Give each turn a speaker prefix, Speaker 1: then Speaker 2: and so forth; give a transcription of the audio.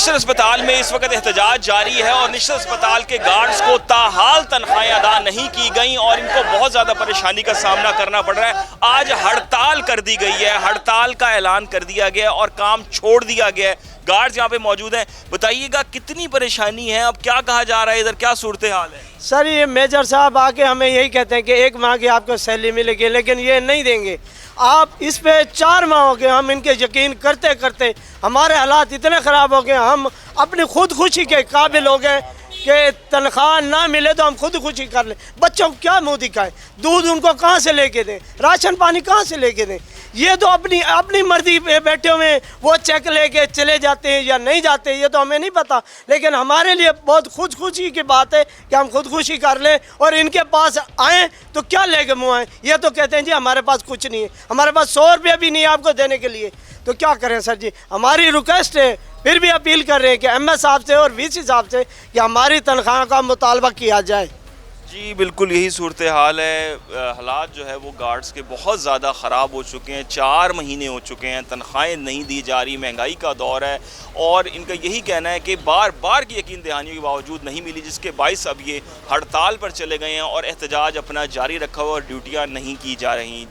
Speaker 1: National اسپتال میں اس وقت احتجاج جاری ہے اور نیشنل اسپتال کے گارڈز کو تاحال تنخواہیں ادا نہیں کی گئیں اور ان کو بہت زیادہ پریشانی کا سامنا کرنا پڑ رہا ہے۔ آج ہڑتال کر دی گئی ہے، ہڑتال کا اعلان کر دیا گیا اور کام چھوڑ دیا گیا ہے۔ گارڈز یہاں پہ موجود ہیں، بتائیے گا کتنی پریشانی ہے، اب کیا کہا جا رہا ہے، ادھر کیا صورتحال ہے؟
Speaker 2: سر یہ میجر صاحب آ کے ہمیں یہی کہتے ہیں کہ 1 ماہ کی آپ کو سیلری ملے گی، لیکن یہ نہیں دیں گے۔ آپ اس پہ 4 ماہ ہو گئے، ہم ان کے یقین کرتے کرتے ہمارے حالات اتنے خراب ہو گئے، ہم اپنی خودکشی کے قابل ہو گئے کہ تنخواہ نہ ملے تو ہم خودکشی کر لیں۔ بچوں کو کیا منہ دکھائیں، دودھ ان کو کہاں سے لے کے دیں، راشن پانی کہاں سے لے کے دیں؟ یہ تو اپنی مرضی پہ بیٹھے ہوئے ہیں، وہ چیک لے کے چلے جاتے ہیں یا نہیں جاتے یہ تو ہمیں نہیں پتا، لیکن ہمارے لیے بہت خودکشی کی بات ہے کہ ہم خودکشی کر لیں اور ان کے پاس آئیں تو کیا لے کے منہ آئیں؟ یہ تو کہتے ہیں جی ہمارے پاس کچھ نہیں ہے، ہمارے پاس 100 روپیہ بھی نہیں ہے آپ کو دینے کے لیے، تو کیا کریں سر جی؟ ہماری ریکویسٹ ہے، پھر بھی اپیل کر رہے ہیں کہ ایم ایس صاحب سے اور وی سی صاحب سے کہ ہماری تنخواہ کا مطالبہ کیا جائے۔
Speaker 1: جی بالکل یہی صورتحال ہے، حالات جو ہے وہ گارڈز کے بہت زیادہ خراب ہو چکے ہیں، 4 مہینے ہو چکے ہیں، تنخواہیں نہیں دی جا رہی، مہنگائی کا دور ہے اور ان کا یہی کہنا ہے کہ بار بار کی یقین دہانیوں کے باوجود نہیں ملی، جس کے باعث اب یہ ہڑتال پر چلے گئے ہیں اور احتجاج اپنا جاری رکھا ہوا اور ڈیوٹیاں نہیں کی جا رہی۔